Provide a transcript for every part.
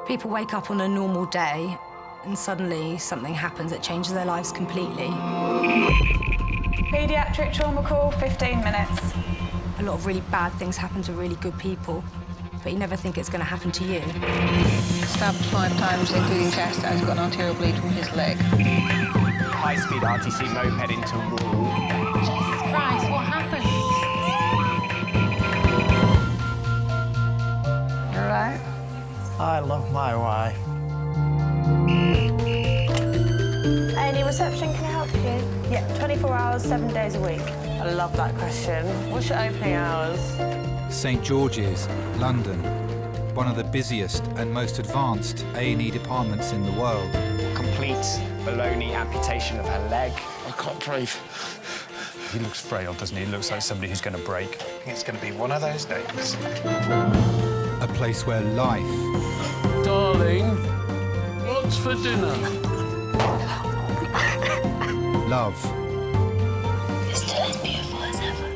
People wake up on a normal day and suddenly something happens that changes their lives completely. Paediatric trauma call, 15 minutes. A lot of really bad things happen to really good people, but you never think it's going to happen to you. Stabbed 5 times, including chest, and he's got an arterial bleed from his leg. High-speed RTC moped into wall. Jesus Christ, what happened? You all right? I love my wife. A&E reception, can I help you? Yeah, 24 hours, 7 days a week. I love that question. What's your opening hours? St George's, London, one of the busiest and most advanced A&E departments in the world. Complete baloney amputation of her leg. I can't breathe. He looks frail, doesn't he? He looks like somebody who's going to break. I think it's going to be one of those days. A place where life, Darling, what's for dinner? love, It's still as beautiful as ever.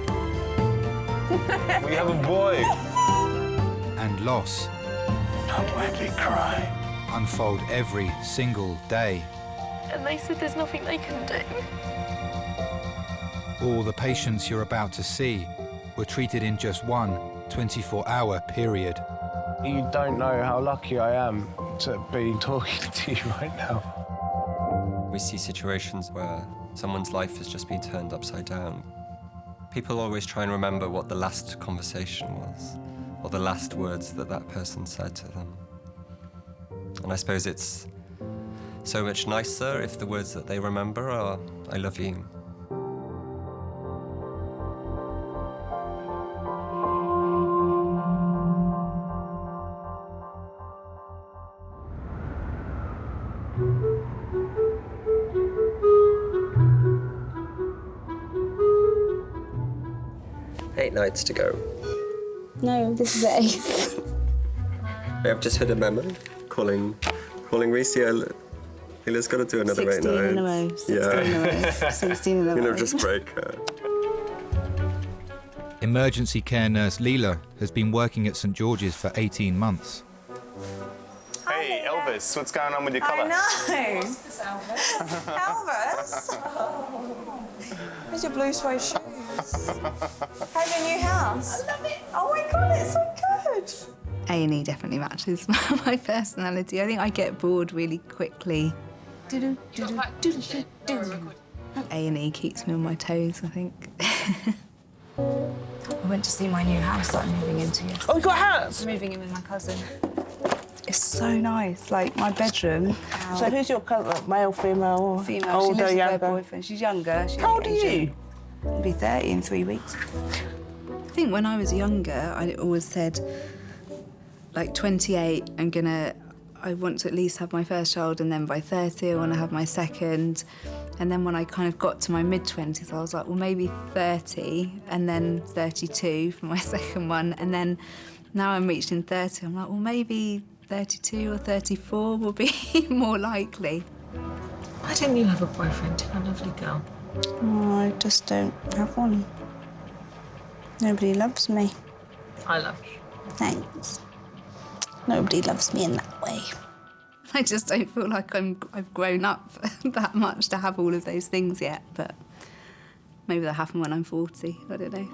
We have a boy. and loss Don't make me cry. unfold every single day. And they said there's nothing they can do. All the patients you're about to see were treated in just one 24-hour period. You don't know how lucky I am to be talking to you right now. We see situations where someone's life has just been turned upside down. People always try and remember what the last conversation was, or the last words that that person said to them. And I suppose it's so much nicer if the words that they remember are, "I love you." Eight nights to go. No, this is the 8th. I've just heard a memo calling Reese. Leela's got to do another 8 nights. 16 in a row. 16 in a row. 16 in a row. Just break her. Emergency care nurse Leela has been working at St George's for 18 months. Hey, Elvis, what's going on with your colour? I know. What's this, Elvis? Elvis? Where's your blue suede shoes? How's your new house? I love it. Oh my God, it's so good. A&E definitely matches my personality. I think I get bored really quickly. A&E keeps me on my toes, I think. I went to see my new house that I'm moving into yesterday. Oh, you got a house? I'm moving in with my cousin. It's so nice, like my bedroom. So who's your cousin? Male, female? Female, Older, she lives with her younger? boyfriend. She's younger. She's How old are you? I'll be 30 in 3 weeks. I think when I was younger, I always said, like 28, I want to at least have my first child, and then by 30, I want to have my second. And then when I kind of got to my mid-20s, I was like, well, maybe 30, and then 32 for my second one. And then now I'm reaching 30, I'm like, well, maybe 32 or 34 will be more likely. Why didn't you have a boyfriend? You're a lovely girl. Oh, I just don't have one. Nobody loves me. I love you. Thanks. Nobody loves me in that way. I just don't feel like I've grown up that much to have all of those things yet, but maybe that'll happen when I'm 40, I don't know.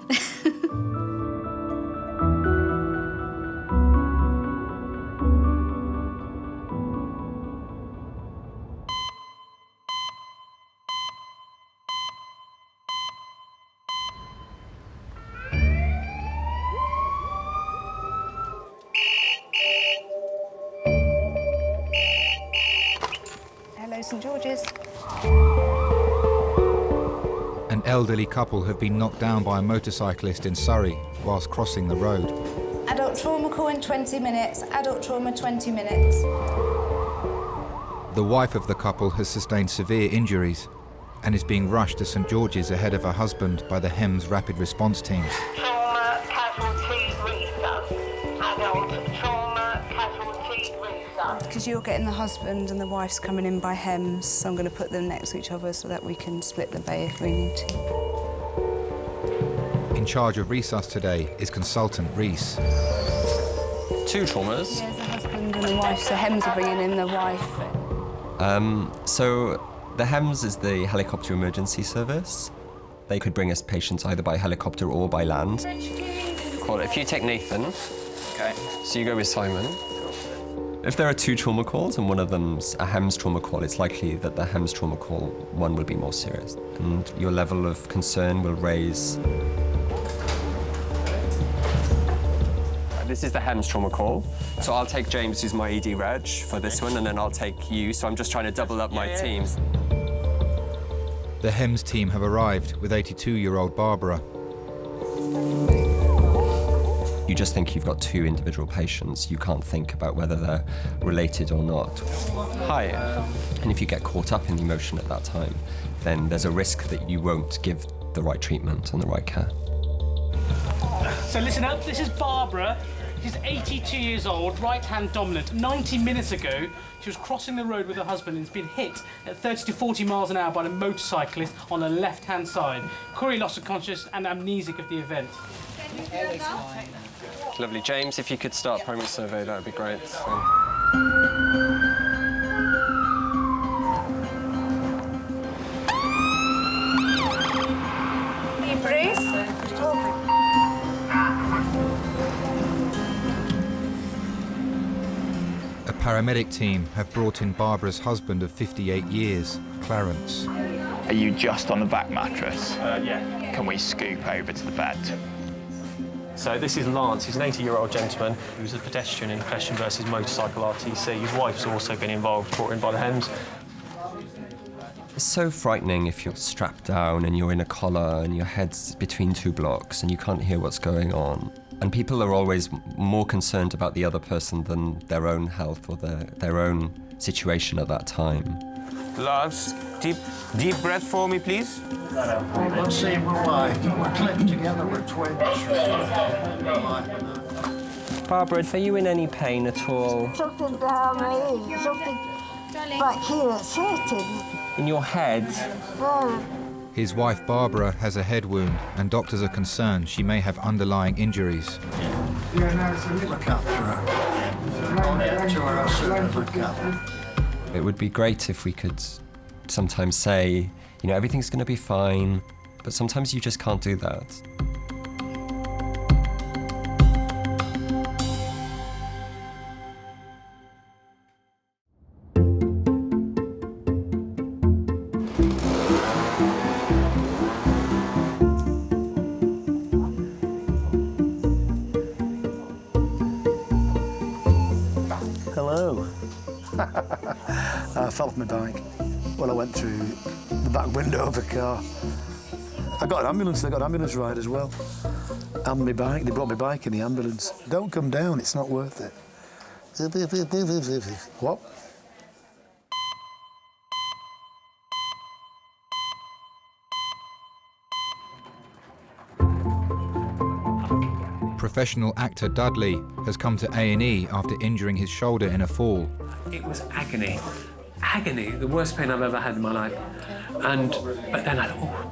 Hello, St George's. An elderly couple have been knocked down by a motorcyclist in Surrey whilst crossing the road. Adult trauma call in 20 minutes. Adult trauma, 20 minutes. The wife of the couple has sustained severe injuries and is being rushed to St George's ahead of her husband by the HEMS Rapid Response Team. Trauma casualty resus. Adult trauma casualty resus. Because you're getting the husband and the wife's coming in by HEMS, so I'm going to put them next to each other so that we can split the bay if we need to. In charge of resus today is consultant Reese. 2 traumas. There's a husband husband and the wife, so Hems are bringing in the wife. So the HEMS is the helicopter emergency service. They could bring us patients either by helicopter or by land. Cool. If you take Nathan, okay, so you go with Simon. If there are 2 trauma calls and one of them's a HEMS trauma call, it's likely that the HEMS trauma call one will be more serious, and your level of concern will raise. This is the HEMS trauma call. So I'll take James, who's my ED reg, for this one, and then I'll take you. So I'm just trying to double up my teams. The HEMS team have arrived with 82-year-old Barbara. You just think you've got 2 individual patients. You can't think about whether they're related or not. Hi. And if you get caught up in the emotion at that time, then there's a risk that you won't give the right treatment and the right care. So listen up, this is Barbara. She's 82 years old, right-hand dominant. 90 minutes ago, she was crossing the road with her husband and has been hit at 30 to 40 miles an hour by a motorcyclist on the left-hand side. Curry loss of consciousness and amnesic of the event. Lovely. James, if you could start primary survey, that would be great. A paramedic team have brought in Barbara's husband of 58 years, Clarence. Are you just on the back mattress? Yeah. Can we scoop over to the bed? So this is Lance. He's an 80-year-old gentleman who's a pedestrian in question versus motorcycle RTC. His wife's also been involved, brought in by the HEMS. It's so frightening if you're strapped down and you're in a collar and your head's between 2 blocks and you can't hear what's going on. And people are always more concerned about the other person than their own health or their own situation at that time. Lance, deep breath for me, please. Let's see, we're clipped together, we're twins. Barbara, are you in any pain at all? Something down me, something back here, it's hurting. In your head? No. His wife Barbara has a head wound and doctors are concerned she may have underlying injuries. Look after her. I'll get to her as soon as I can. It would be great if we could sometimes say, you know, everything's going to be fine, but sometimes you just can't do that. Hello. I fell off my bike when I went through the back window of a car. I got an ambulance, they got an ambulance ride as well. And my bike, they brought my bike in the ambulance. Don't come down, it's not worth it. What? Professional actor Dudley has come to A&E after injuring his shoulder in a fall. It was agony. Agony, the worst pain I've ever had in my life. But then I thought, oh,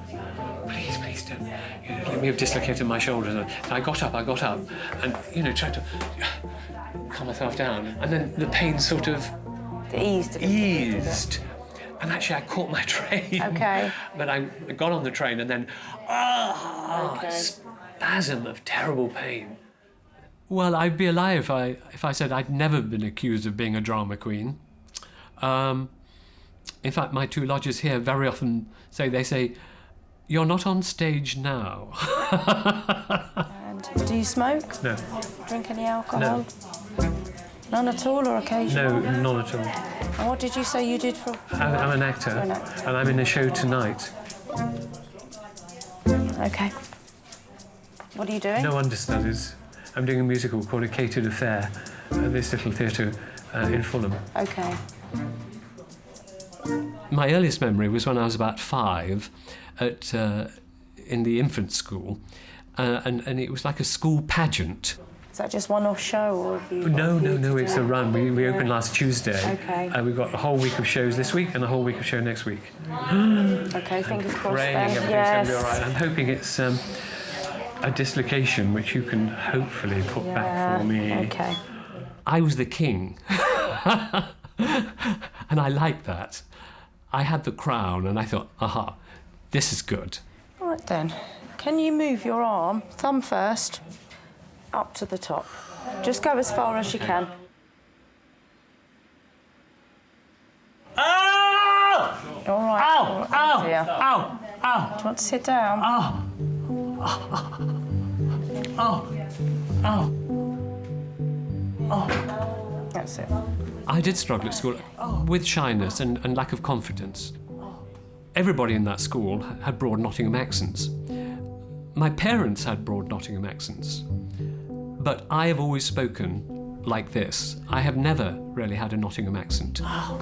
please don't. You know, let me have dislocated my shoulders. And I got up, and, you know, tried to calm myself down. And then the pain sort of eased. And actually, I caught my train. Okay. But I got on the train and then, spasm of terrible pain. Well, I'd be a lie if I said I'd never been accused of being a drama queen. In fact, my 2 lodgers here very often say, "You're not on stage now." And do you smoke? No. Drink any alcohol? No. None at all, or occasionally? No, none at all. And what did you say you did for... I'm an actor, and I'm in a show tonight. OK. What are you doing? No understudies. I'm doing a musical called A Catered Affair at this little theatre in Fulham. OK. My earliest memory was when I was about 5 in the infant school, and it was like a school pageant. Is that just one-off show, or have you... No, it's a run. We opened last Tuesday. OK. We've got a whole week of shows this week and a whole week of show next week. OK, fingers crossed Praying then. everything's going to be all right. I'm hoping it's a dislocation which you can hopefully put back for me. OK. I was the king. And I liked that. I had the crown and I thought, aha, this is good. All right then. Can you move your arm, thumb first, up to the top? Just go as far as you can. Ow! All right. Ow! All right, Ow! dear. Ow! Ow! Do you want to sit down? Ow! Ow! Ow! Oh. That's it. I did struggle at school with shyness and lack of confidence. Everybody in that school had broad Nottingham accents. My parents had broad Nottingham accents. But I have always spoken like this. I have never really had a Nottingham accent. Ow.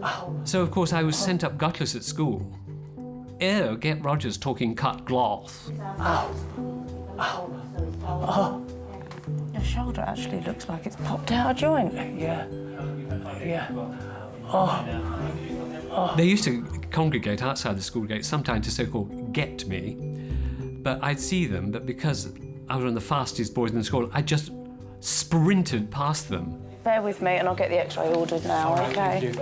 Ow. So, of course, I was sent up gutless at school. Ew, get Rogers talking cut glass. Ow. Ow. Oh. Your shoulder actually looks like it's popped out of joint. Yeah. Yeah. Oh. Oh. They used to congregate outside the school gate, sometimes to so-called get me. But I'd see them, but because I was one of the fastest boys in the school, I just sprinted past them. Bear with me and I'll get the x-ray ordered now, OK?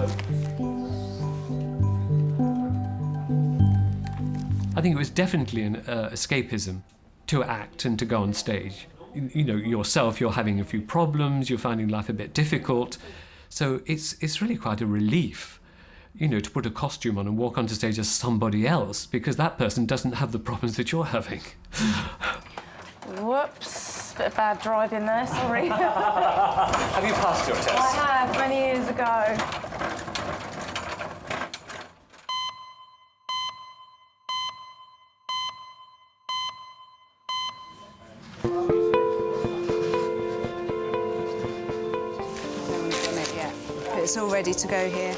I think it was definitely an escapism to act and to go on stage. You know, yourself, you're having a few problems, you're finding life a bit difficult. So it's really quite a relief, you know, to put a costume on and walk onto stage as somebody else, because that person doesn't have the problems that you're having. Whoops, bit of bad driving there, sorry. Have you passed your test? I have, many years ago. It's all ready to go here.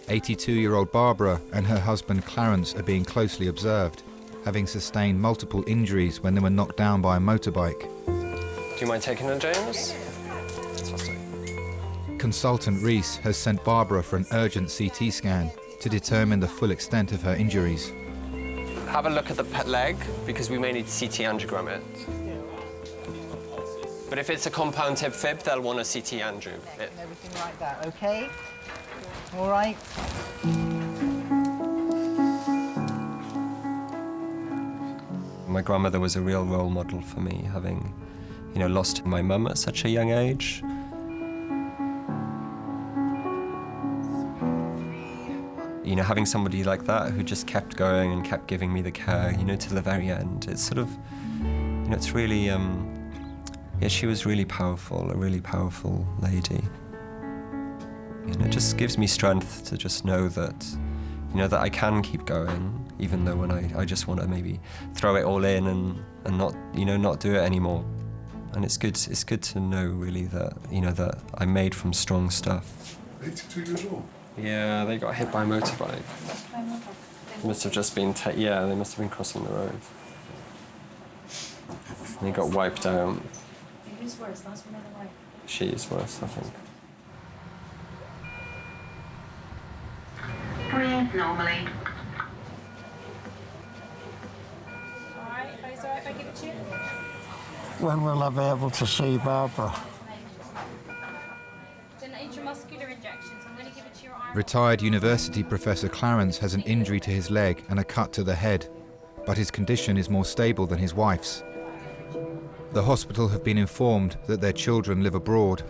82-year-old Barbara and her husband Clarence are being closely observed, having sustained multiple injuries when they were knocked down by a motorbike. Do you mind taking her, James? Consultant Reese has sent Barbara for an urgent CT scan to determine the full extent of her injuries. Have a look at the leg, because we may need to CT angiogram it. But if it's a compound hip fib, they'll want a CT angio it. Everything like that, OK? All right. My grandmother was a real role model for me, having, you know, lost my mum at such a young age. You know, having somebody like that who just kept going and kept giving me the care, you know, to the very end. It's sort of, you know, it's really, yeah, she was really powerful, a really powerful lady. You know, it just gives me strength to just know that, you know, that I can keep going, even though when I just want to maybe throw it all in and not, you know, not do it anymore. And it's good to know, really, that, you know, that I'm made from strong stuff. 82 years old? Yeah, they got hit by a motorbike. Must have just been, yeah, they must have been crossing the road. And they got wiped out. Who's worse, last one or the right? She's worse, I think. Breathe normally. All right, is it all right if I give it to you? When will I be able to see Barbara? It's an intramuscular injection, so I'm going to give it to your arm. Retired university professor Clarence has an injury to his leg and a cut to the head, but his condition is more stable than his wife's. The hospital have been informed that their children live abroad.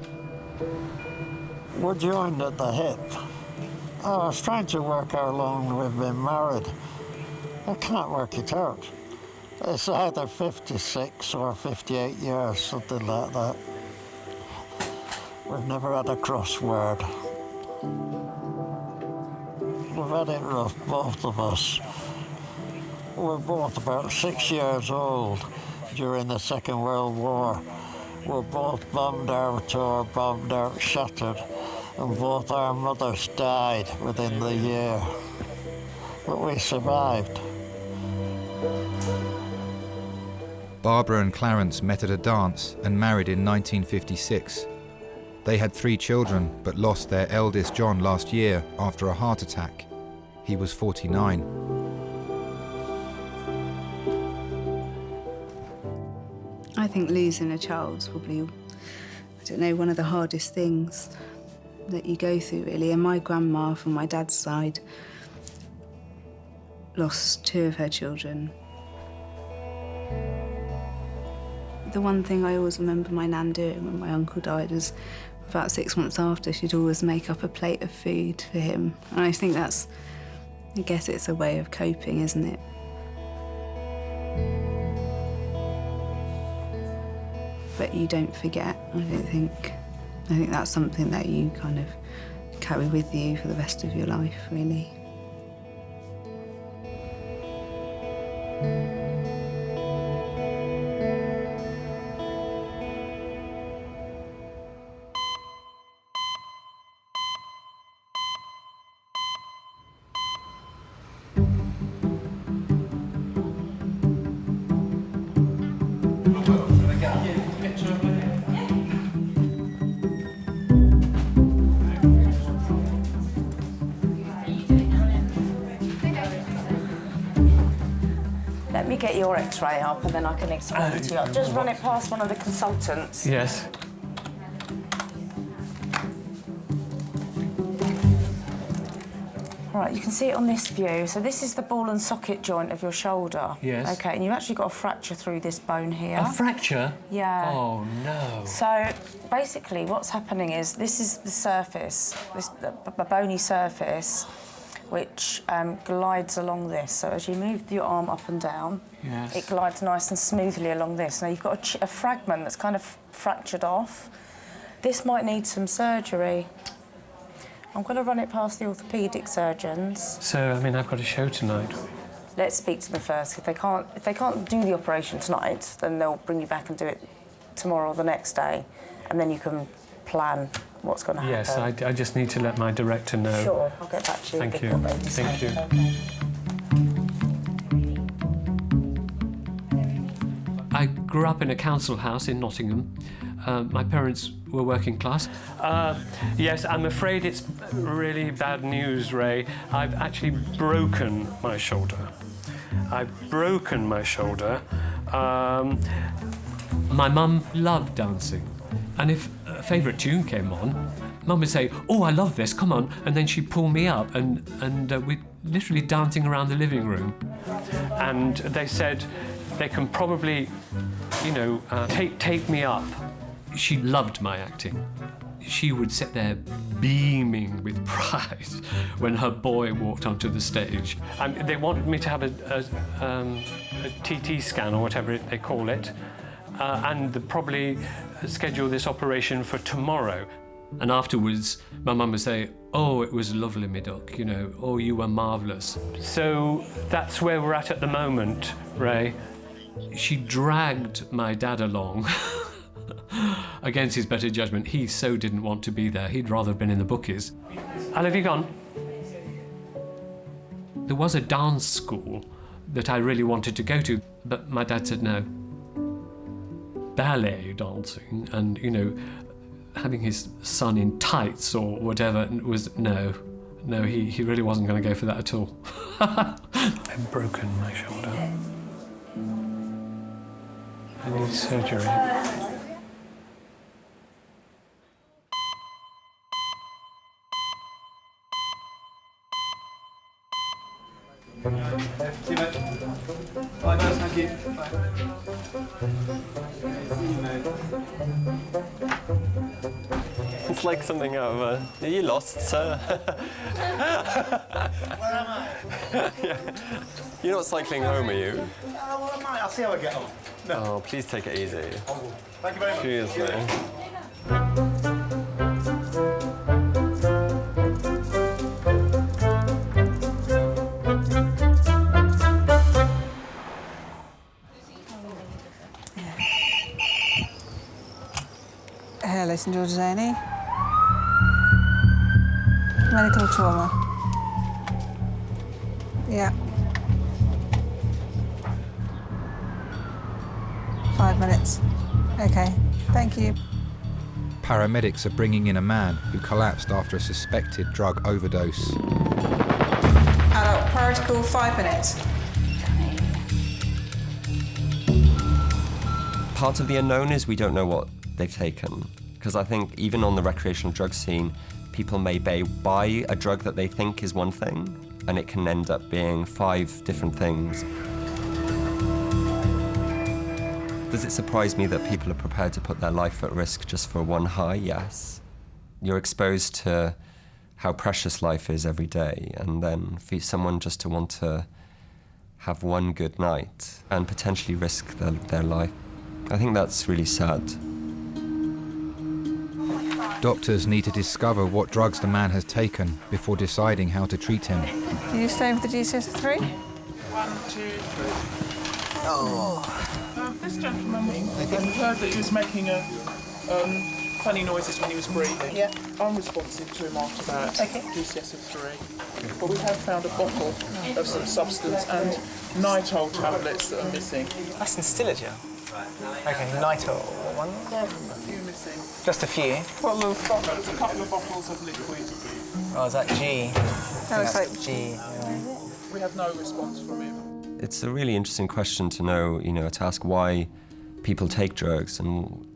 We're joined at the hip. I was trying to work how long we've been married. I can't work it out. It's either 56 or 58 years, something like that. We've never had a crossword. We've had it rough, both of us. We're both about 6 years old during the Second World War. We're both bombed out or bombed out, shattered, and both our mothers died within the year. But we survived. Barbara and Clarence met at a dance and married in 1956. They had 3 children, but lost their eldest John last year after a heart attack. He was 49. I think losing a child's probably, I don't know, one of the hardest things that you go through, really. And my grandma, from my dad's side, lost 2 of her children. The one thing I always remember my nan doing when my uncle died was about 6 months after, she'd always make up a plate of food for him. And I think that's, I guess it's a way of coping, isn't it? But you don't forget, I don't think. I think that's something that you kind of carry with you for the rest of your life, really. Let me get your X-ray up and then I can explain it to you. I'll just run it past one of the consultants. Yes. All right, you can see it on this view. So this is the ball and socket joint of your shoulder. Yes. OK, and you've actually got a fracture through this bone here. A fracture? Yeah. Oh, no. So basically what's happening is this is the surface, the bony surface, which glides along this. So as you move your arm up and down, yes, it glides nice and smoothly along this. Now you've got a fragment that's kind of fractured off. This might need some surgery. I'm going to run it past the orthopaedic surgeons. So, I mean, I've got a show tonight. Let's speak to them first. If they can't do the operation tonight, then they'll bring you back and do it tomorrow or the next day, and then you can plan what's going to happen. Yes, I just need to let my director know. Sure, I'll get back to you. Thank you. Thank you. I grew up in a council house in Nottingham. My parents were working class. Yes, I'm afraid it's really bad news, Ray. I've actually broken my shoulder. I've broken my shoulder. My mum loved dancing, and if a favourite tune came on, Mum would say, "Oh, I love this, come on," and then she'd pull me up, and we're literally dancing around the living room. And they said they can probably, you know, tape me up. She loved my acting. She would sit there beaming with pride when her boy walked onto the stage. They wanted me to have a TT scan, or whatever they call it, and they'd probably schedule this operation for tomorrow. And afterwards, my mum would say, "Oh, it was lovely, me duck, you know, oh, you were marvellous." So that's where we're at the moment, Ray. She dragged my dad along. Against his better judgment. He so didn't want to be there. He'd rather have been in the bookies. Al, have you gone? There was a dance school that I really wanted to go to, but my dad said no. Ballet dancing and, you know, having his son in tights or whatever was no. No, he really wasn't going to go for that at all. I've broken my shoulder. I need surgery. Thank you. It's like something out of a... Are you lost, sir? Where am I? Yeah. You're not cycling home, are you? Well, I might. I'll see how I get on. No. Oh, please take it easy. Thank you very much. Cheers, man. Hello, St George's A&E. Medical trauma. Yeah. 5 minutes. Okay, thank you. Paramedics are bringing in a man who collapsed after a suspected drug overdose. Adult priority call, 5 minutes. Part of the unknown is we don't know what they've taken. Because I think even on the recreational drug scene, people may buy a drug that they think is one thing, and it can end up being 5 different things. Does it surprise me that people are prepared to put their life at risk just for one high? Yes. You're exposed to how precious life is every day, and then for someone just to want to have one good night and potentially risk their life, I think that's really sad. Doctors need to discover what drugs the man has taken before deciding how to treat him. Are you staying with the GCS3? 1, 2, 3. Oh. This gentleman, we heard that he was making funny noises when he was breathing. Yeah. Unresponsive to him after that. Okay. GCS3. But we have found a bottle of some substance and nitol tablets that are missing. That's in Stillager. Okay, nitol. One? A few missing. Just a few? Well, there's a couple of bottles of liquid. Oh, is that G? No, it's like G. Yeah. We have no response from him. It's a really interesting question to know, to ask why people take drugs. And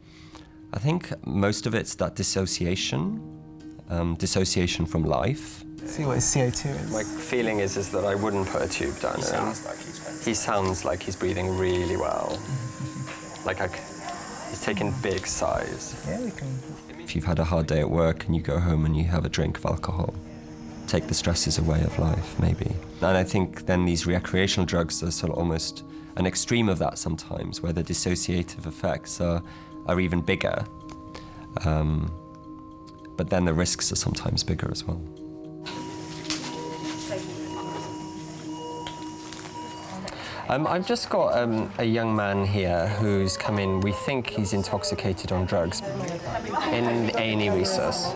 I think most of it's that dissociation from life. See what his CO2 is. My feeling is that I wouldn't put a tube down him. He sounds like he's breathing really well. He's taking big sighs. Yeah, we can. If you've had a hard day at work and you go home and you have a drink of alcohol, take the stresses away of life, maybe. And I think then these recreational drugs are sort of almost an extreme of that sometimes, where the dissociative effects are even bigger. But then the risks are sometimes bigger as well. I've just got a young man here who's come in. We think he's intoxicated on drugs in A&E resus.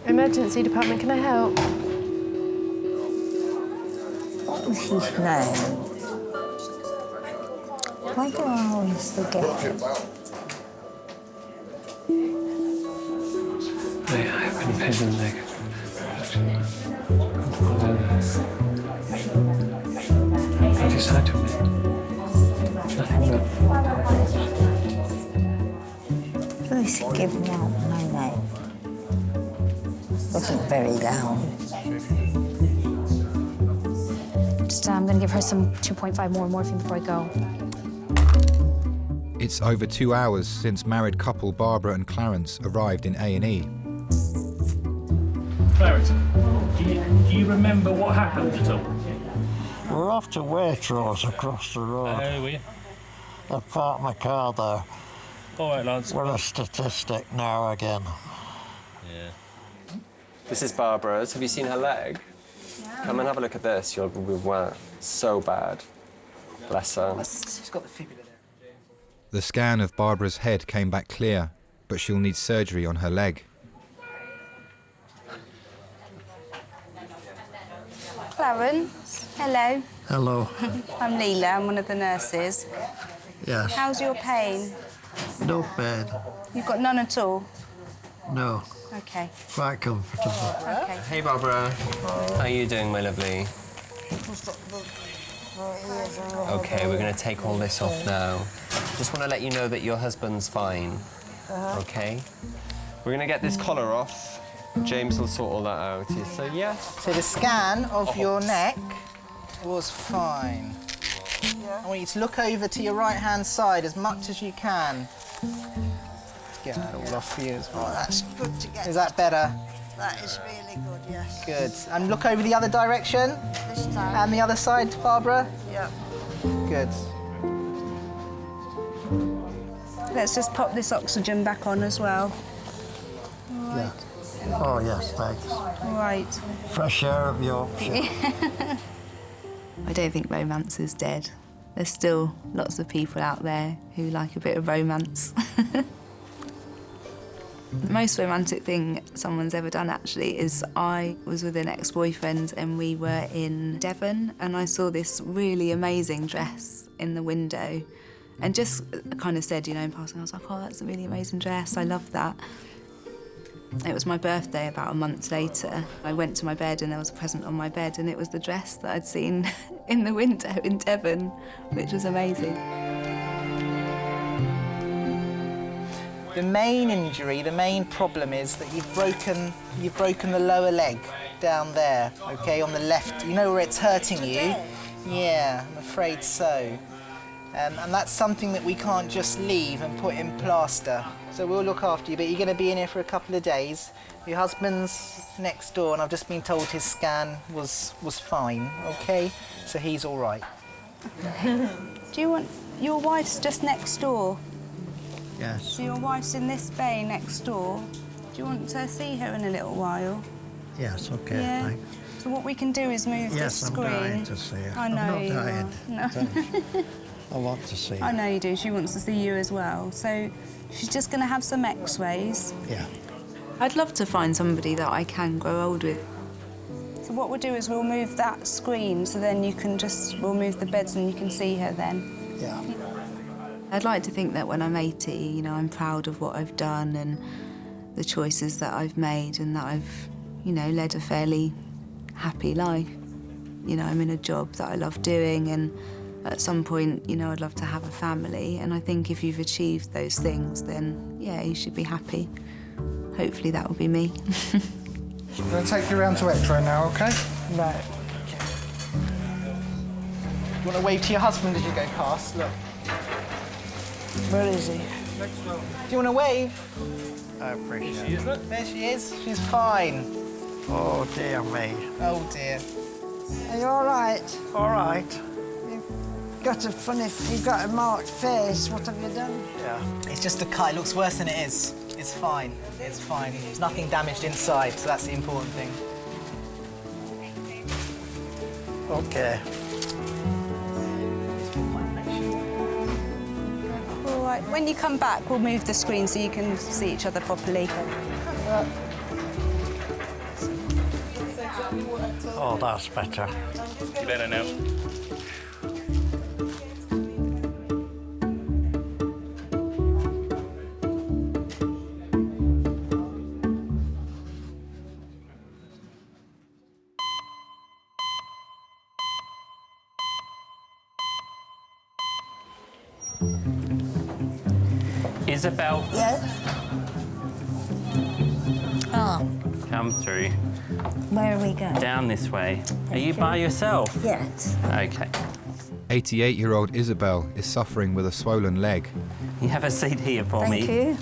Emergency department, can I help? What was his name? Why do I always forget it? I've been pinned in the leg. What just happened? Nothing but... Please give me out my name. Wasn't very loud. Just, I'm going to give her some 2.5 more morphine before I go. It's over 2 hours since married couple Barbara and Clarence arrived in A&E. Clarence, do you remember what happened at all? We're off to Waitrose across the road. Oh, were you? I parked my car there. All right, lads. We're a statistic now again. Yeah. This is Barbara's. Have you seen her leg? Yeah. Come and have a look at this. We were so bad. Bless her. She's got the fibula there. The scan of Barbara's head came back clear, but she'll need surgery on her leg. Clarence, hello. Hello. I'm Leela, I'm one of the nurses. Yes. How's your pain? No pain. You've got none at all? No. Okay. Quite comfortable. Okay. Hey, Barbara. How are you doing, my lovely? Okay, we're going to take all this off now. Just want to let you know that your husband's fine. Okay? We're going to get this collar off. James will sort all that out. So, yeah. So the scan of your neck was fine. I want you to look over to your right-hand side as much as you can. Let's get that all off for you as well. Oh, that's good to get. Is that better? That is really good, yes. Good. And look over the other direction. This time. And the other side, Barbara. Yep. Good. Let's just pop this oxygen back on as well. Yeah. Oh, yes, thanks. All right. Fresh air of Yorkshire. I don't think romance is dead. There's still lots of people out there who like a bit of romance. The most romantic thing someone's ever done, actually, is I was with an ex-boyfriend and we were in Devon and I saw this really amazing dress in the window and just kind of said, in passing, I was like, oh, that's a really amazing dress, I love that. It was my birthday about a month later. I went to my bed and there was a present on my bed, and it was the dress that I'd seen in the window in Devon, which was amazing. The main injury, the main problem is that you've broken the lower leg down there, okay, on the left. You know where it's hurting you? Yeah, I'm afraid so. And that's something that we can't just leave and put in plaster. So we'll look after you, but you're going to be in here for a couple of days. Your husband's next door, and I've just been told his scan was fine, okay? So he's all right. Do you want... Your wife's just next door. Yes. So your wife's in this bay next door. Do you want to see her in a little while? Yes, okay, Yeah. thanks. So what we can do is move this screen. Yes, I'm dying to see her. I know I'm you not dying. are. No. I want to see her. I know you do. She wants to see you as well. So she's just going to have some X-rays. Yeah. I'd love to find somebody that I can grow old with. So what we'll do is we'll move that screen, so then you can we'll move the beds and you can see her then. Yeah. I'd like to think that when I'm 80, you know, I'm proud of what I've done and the choices that I've made, and that I've, you know, led a fairly happy life. You know, I'm in a job that I love doing, and at some point, you know, I'd love to have a family, and I think if you've achieved those things, then, yeah, you should be happy. Hopefully that will be me. I'm going to take you around to X-ray now, OK? Right. You want to wave to your husband as you go past? Look. Where is he? Do you want to wave? I appreciate it. There she is. She's fine. Oh, dear me. Oh, dear. Are you all right? All right. You've got a marked face. What have you done? Yeah. It's just a cut. It looks worse than it is. It's fine. It's fine. There's nothing damaged inside, so that's the important thing. Okay. All right, when you come back, we'll move the screen so you can see each other properly. Oh, that's better. You better now. Isabel. Yes? Oh, Come through. where are we going? Down this way. Are you by yourself? Yes. Okay. 88-year-old Isabel is suffering with a swollen leg. You have a seat here for me. Thank you.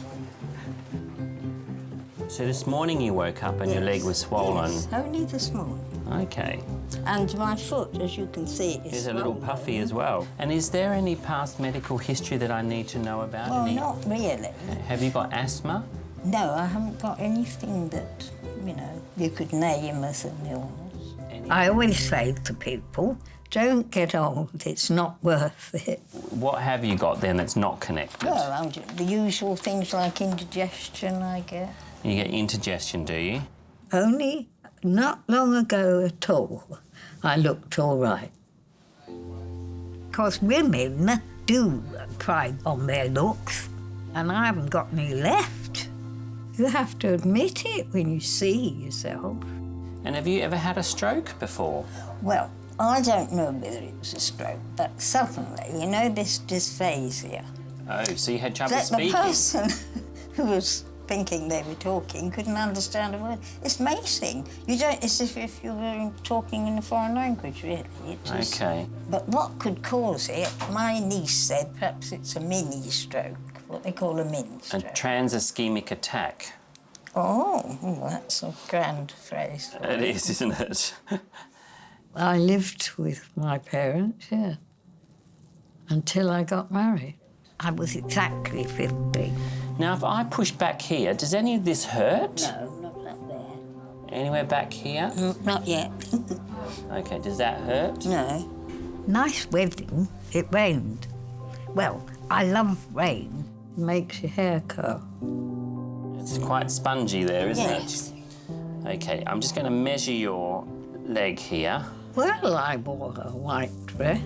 So this morning you woke up and your leg was swollen. Yes, only this morning. Okay. And my foot, as you can see, is There's a little puffy as well. And is there any past medical history that I need to know about? Well, not really. Have you got asthma? No, I haven't got anything that, you know, you could name as an illness. I always say to people, don't get old, it's not worth it. What have you got then that's not connected? Well, the usual things like indigestion, I get. You get indigestion, do you? Only not long ago at all, I looked all right. Because women do pride on their looks, and I haven't got any left. You have to admit it when you see yourself. And have you ever had a stroke before? Well, I don't know whether it was a stroke, but suddenly, you know this dysphasia. Oh, so you had trouble That speaking? the person who was thinking they were talking couldn't understand a word. It's amazing. You don't, it's as if you were talking in a foreign language, really. Okay. But what could cause it, my niece said perhaps it's a mini stroke, what they call a mini A stroke. trans-ischemic attack. Oh, well, that's a grand phrase. for It is, isn't it? I lived with my parents, yeah, until I got married. I was exactly 50. Now, if I push back here, does any of this hurt? No, not up there. Anywhere back here? Not yet. OK, does that hurt? No. Nice wedding. It rained. Well, I love rain. It makes your hair curl. It's quite spongy there, isn't Yes. it? OK, I'm just going to measure your leg here. Well, I wore a white dress.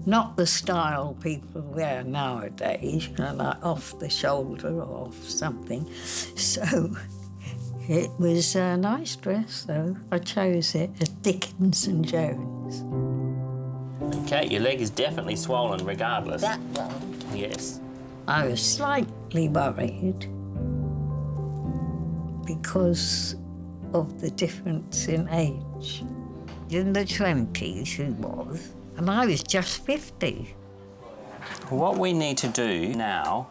Not the style people wear nowadays, you know, like off the shoulder or off something. So it was a nice dress, though. I chose it as Dickens and Jones. Okay, your leg is definitely swollen regardless. That one? Yes. I was slightly worried because of the difference in age. In the 20s he was, and I was just 50. What we need to do now,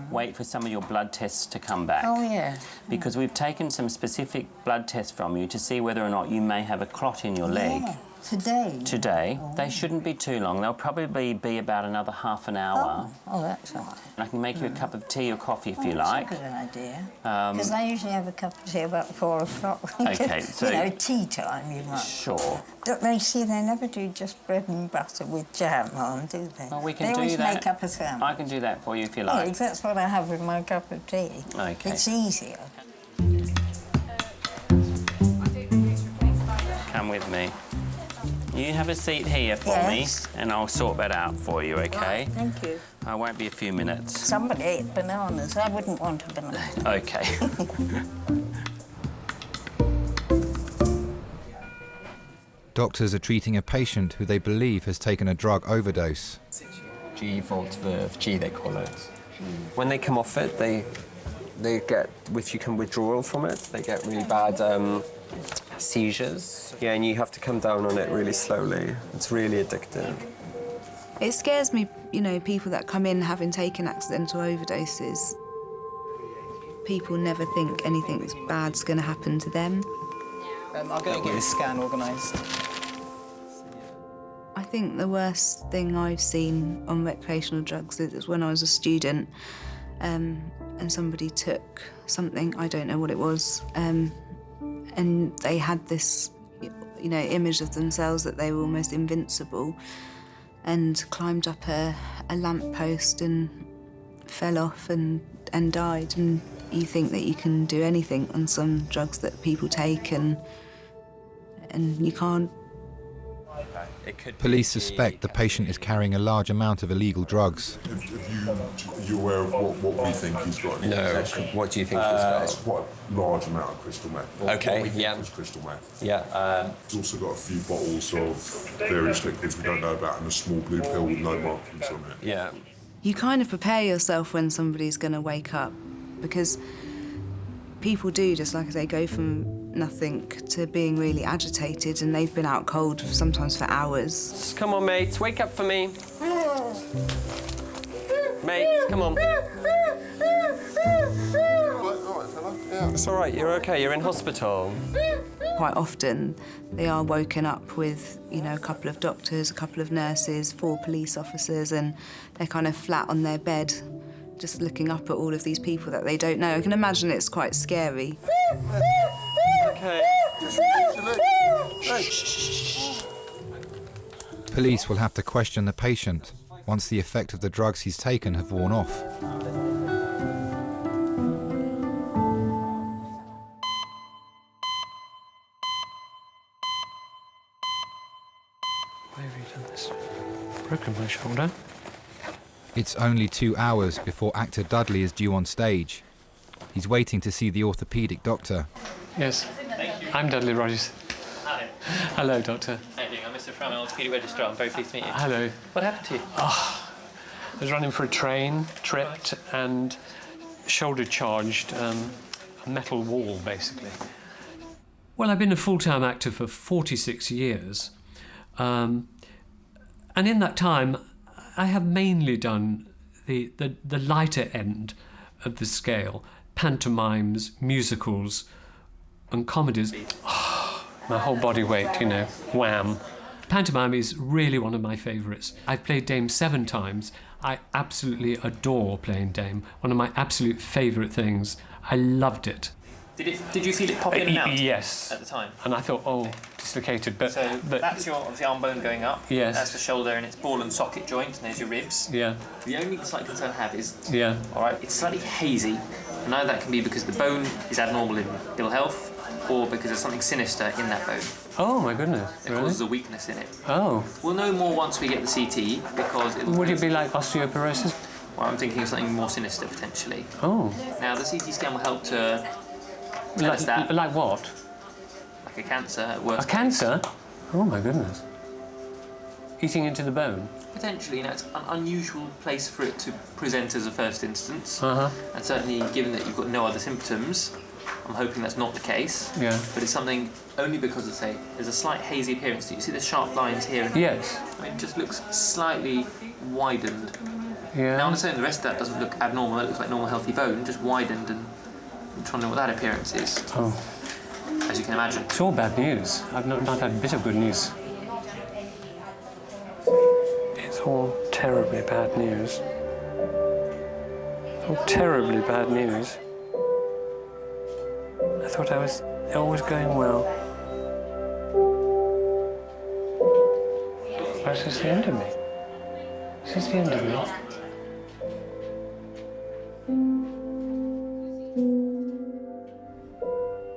wait for some of your blood tests to come back. Oh, yeah. Because we've taken some specific blood tests from you to see whether or not you may have a clot in your leg. Yeah. Today? Today. They shouldn't be too long. They'll probably be about another half an hour. Oh, that's all right. And I can make you a cup of tea or coffee if you like. That's a good idea. Because I usually have a cup of tea about 4 o'clock. OK, so... You know, tea time, you might. Sure. Don't they see, they never do just bread and butter with jam on, do they? Well, we can they do always that. make up a sandwich. I can do that for you if you like. Yeah, that's what I have with my cup of tea. OK. It's easier. Come with me. You have a seat here for me, and I'll sort that out for you, OK? Right, thank you. I won't be a few minutes. Somebody ate bananas. I wouldn't want a banana. OK. Doctors are treating a patient who they believe has taken a drug overdose. G volt verve, G they call it. When they come off it, they get, if you can withdrawal from it, they get really bad seizures. Yeah, and you have to come down on it really slowly. It's really addictive. It scares me, you know, people that come in having taken accidental overdoses. People never think anything bad's going to happen to them. I'll go and get this scan organised. I think the worst thing I've seen on recreational drugs is when I was a student and somebody took something, I don't know what it was, and they had this, you know, image of themselves that they were almost invincible and climbed up a lamppost and fell off and died. And you think that you can do anything on some drugs that people take and you can't. Police suspect the patient is carrying a large amount of illegal drugs. Are you aware of what we think he's got? No. What do you think he's got? It's quite a large amount of crystal meth. Okay, What we think yeah. is crystal meth. Yeah. He's also got a few bottles of various liquids we don't know about and a small blue pill with no markings on it. Yeah. You kind of prepare yourself when somebody's going to wake up, because people do, just like I say, go from nothing to being really agitated, and they've been out cold sometimes for hours. Come on, mates, wake up for me. Mates, come on. It's all right, you're okay, you're in hospital. Quite often, they are woken up with, you know, a couple of doctors, a couple of nurses, 4 police officers, and they're kind of flat on their bed, just looking up at all of these people that they don't know. I can imagine it's quite scary. Okay. Police will have to question the patient once the effect of the drugs he's taken have worn off. Why have you done this? Broken my shoulder. It's only 2 hours before actor Dudley is due on stage. He's waiting to see the orthopaedic doctor. Yes, I'm Dudley Rogers. Hello. Hello, doctor. How are you doing? I'm Mr. Fromm, orthopaedic registrar. I'm very pleased to meet you. Hello. What happened to you? Oh, I was running for a train, tripped, and shoulder charged a metal wall, basically. Well, I've been a full-time actor for 46 years. And in that time, I have mainly done the lighter end of the scale. Pantomimes, musicals, and comedies. Oh, my whole body weight, you know, wham. Pantomime is really one of my favourites. I've played Dame 7 times. I absolutely adore playing Dame. One of my absolute favourite things. I loved it. Did you feel it pop in and out? Yes. At the time? And I thought, oh, dislocated, but... So that's your obviously arm bone going up. Yes. That's the shoulder and its ball and socket joint, and there's your ribs. Yeah. The only slight concern I have is... Yeah. All right, it's slightly hazy. And either that can be because the bone is abnormal in ill health, or because there's something sinister in that bone. Oh my goodness! It causes a weakness in it. Oh. We'll know more once we get the CT because Would it be like osteoporosis? Well, I'm thinking of something more sinister potentially. Oh. Now the CT scan will help to tell us that. Like what? Like a cancer at worst. A cancer? Oh my goodness. Eating into the bone? Potentially, it's an unusual place for it to present as a first instance. Uh-huh. And certainly, given that you've got no other symptoms, I'm hoping that's not the case. Yeah. But it's something only because there's a slight hazy appearance. Do you see the sharp lines here? Yes. I mean, it just looks slightly widened. Yeah. Now, I'm saying the rest of that doesn't look abnormal. It looks like normal, healthy bone, just widened, and I'm trying to know what that appearance is. Oh. As you can imagine. It's all bad news. I've not had a bit of good news. It's all terribly bad news. All terribly bad news. I thought I was always going well. This is the end of me. This is the end of me.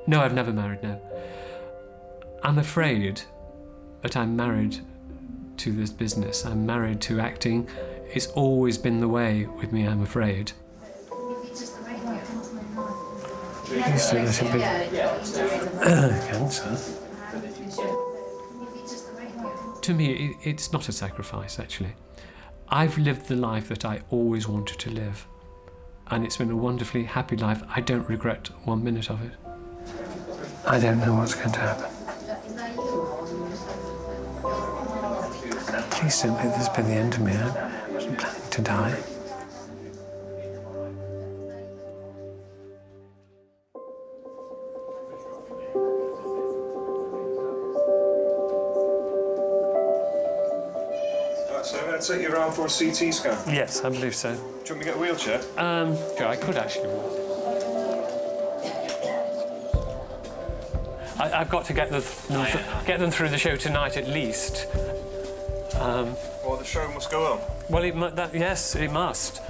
No, I've never married, no. I'm afraid that I'm married to this business. I'm married to acting. It's always been the way with me, I'm afraid. Please don't let it be cancer. To me, it's not a sacrifice, actually. I've lived the life that I always wanted to live. And it's been a wonderfully happy life. I don't regret 1 minute of it. I don't know what's going to happen. Please don't let this be the end of me. I wasn't planning to die. So I'm going to take you around for a CT scan. Yes, I believe so. Do you want me to get a wheelchair? Yeah, I could actually walk. I've got to get them through the show tonight at least. Well, the show must go on. Well, yes, it must.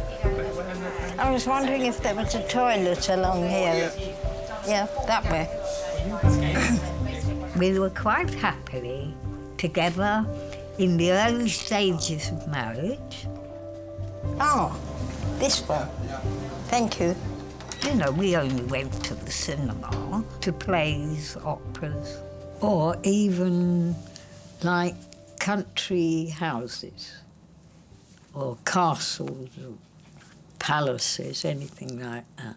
I was wondering if there was a toilet along here. Yeah, that way. We were quite happily together in the early stages of marriage. Oh, this one. Thank you. You know, we only went to the cinema, to plays, operas, or even like country houses, or castles, or palaces, anything like that.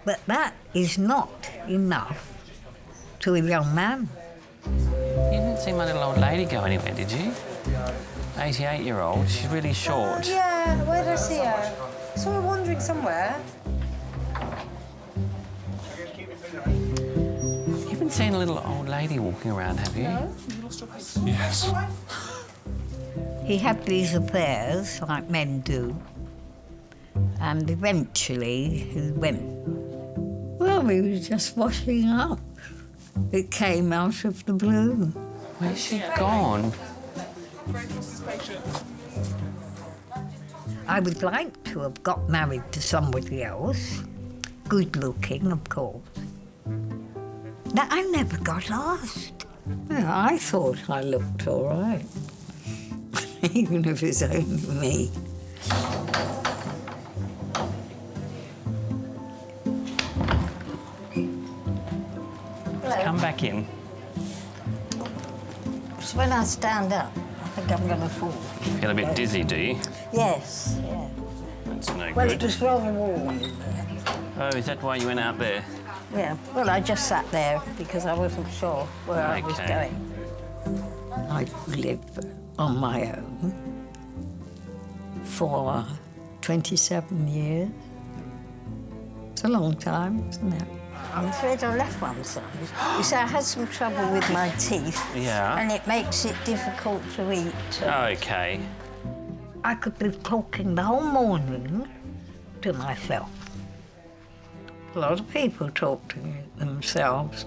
But that is not enough to a young man. You didn't see my little old lady go anywhere, did you? 88-year-old, she's really short. Yeah, where did I see her? I saw her wandering somewhere. You haven't seen a little old lady walking around, have you? No. Yes. He had these affairs, like men do, and eventually he went. Well, he was just washing up. It came out of the blue. Where's she gone? I would like to have got married to somebody else, good looking, of course. But I never got asked. Well, I thought I looked all right, even if it's only me. Come back in. So when I stand up, I think I'm going to fall. Feel a bit dizzy, do you? Yes, yeah. That's no Well, good. it was rather warm in there. Oh, is that why you went out there? Yeah, well, I just sat there because I wasn't sure where I was Okay. going. I lived on my own for 27 years. It's a long time, isn't it? I'm afraid I left one side. You see, I had some trouble with my teeth. Yeah. And it makes it difficult to eat. Okay. I could be talking the whole morning to myself. A lot of people talk to themselves.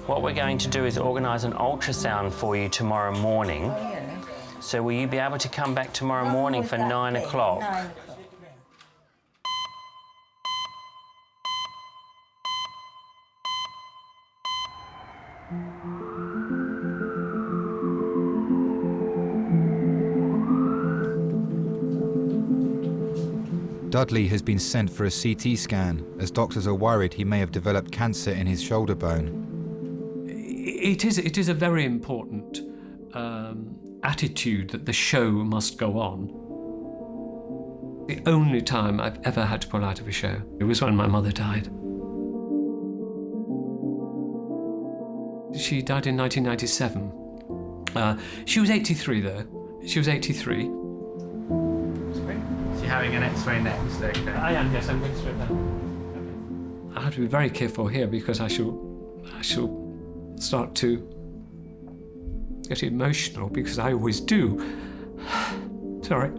What we're going to do is organise an ultrasound for you tomorrow morning. Oh, yeah. So will you be able to come back tomorrow morning for 9 o'clock? 9 o'clock. Dudley has been sent for a CT scan as doctors are worried he may have developed cancer in his shoulder bone. It is a very important attitude that the show must go on. The only time I've ever had to pull out of a show, it was when my mother died. She died in 1997. She was 83 though. She was 83. You're having an X-ray next, okay? I am, yes, I'm going straight down. I have to be very careful here because I shall start to get emotional because I always do. Sorry.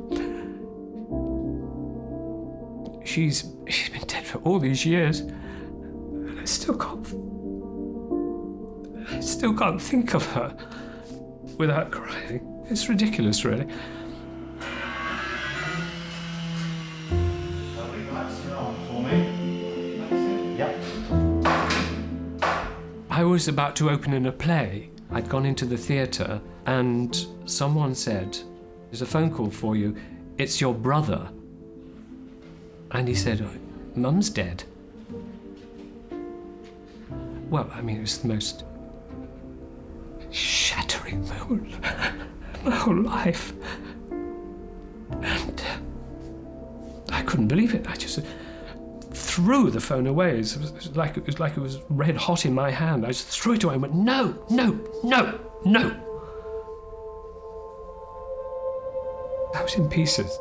She's been dead for all these years, and I still can't think of her without crying. It's ridiculous, really. I was about to open in a play. I'd gone into the theatre and someone said, "There's a phone call for you. It's your brother." And he said, "Mum's dead." Well, I mean, it was the most shattering moment of my whole life. And I couldn't believe it. I just threw the phone away. It was like it was red hot in my hand. I just threw it away and went, "No, no, no, no." I was in pieces.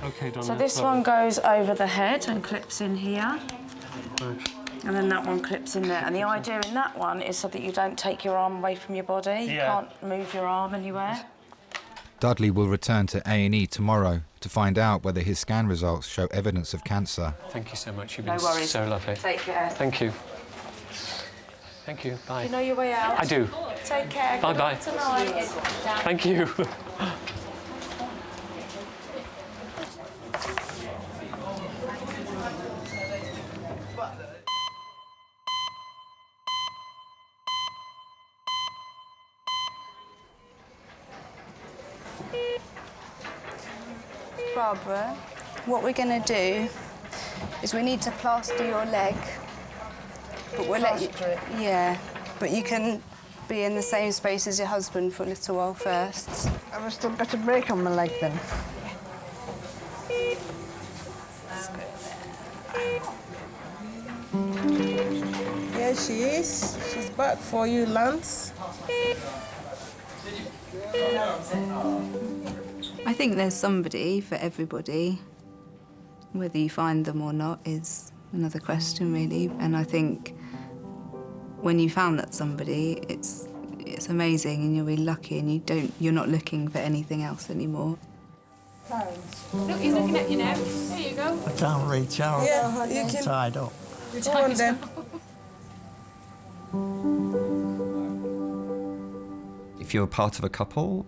Okay, Donna. So this one goes over the head and clips in here. And then that one clips in there. And the idea in that one is so that you don't take your arm away from your body. You can't move your arm anywhere. Dudley will return to A&E tomorrow to find out whether his scan results show evidence of cancer. Thank you so much. You've No been worries. so lovely. Take care. Thank you. Thank you. Bye. You know your way out? I do. Take care. Good Bye-bye. luck tonight. Thank you. Barbara, what we're going to do is we need to plaster your leg. But we'll let you... Yeah, but you can be in the same space as your husband for a little while first. I've still got a break on my leg then. Here she is. She's back for you, Lance. I think there's somebody for everybody. Whether you find them or not is another question, really. And I think when you found that somebody, it's amazing and you're really lucky and you're not looking for anything else anymore. Look, he's looking at you now. There you go. I can't reach out. Yeah, you can. Tied up. Go on then. If you're part of a couple,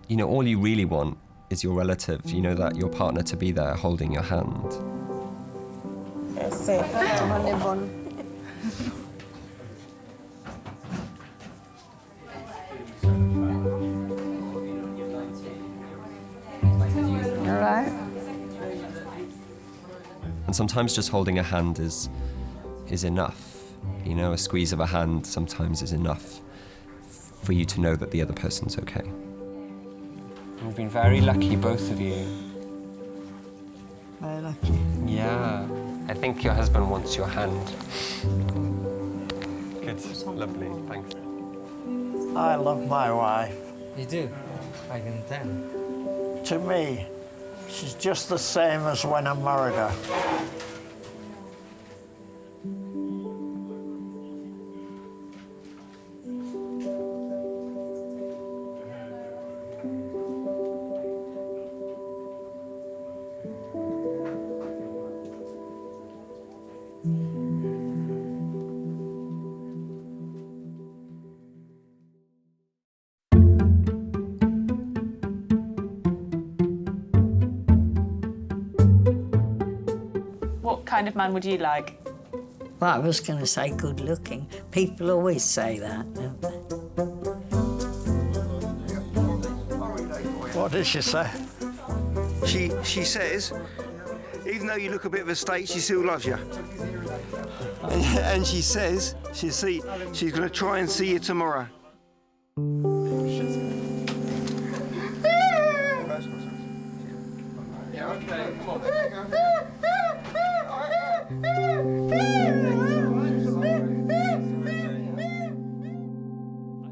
you know, all you really want is your relative, you know, that your partner to be there holding your hand. That's it. All right. And sometimes just holding a hand is enough. You know, a squeeze of a hand sometimes is enough for you to know that the other person's okay. You've been very lucky, both of you. Very lucky. Yeah. I think your husband wants your hand. Good. Lovely. Thanks. I love my wife. You do? I can tell. To me, she's just the same as when I married her. kind of man would you like? Well, I was going to say good looking. People always say that, don't they? What did she say? She says, even though you look a bit of a state, she still loves you. And she says she's going to try and see you tomorrow. Yeah, okay, come on.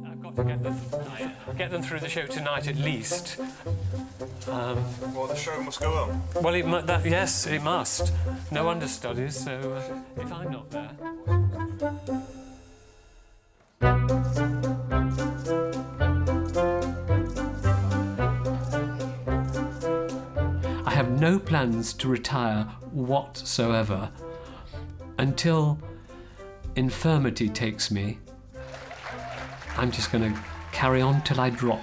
I've got to get them through the show tonight at least. Well, the show must go on. Well, yes, it must. No understudies, so if I'm not there. I have no plans to retire whatsoever until infirmity takes me. I'm just going to carry on till I drop.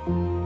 you.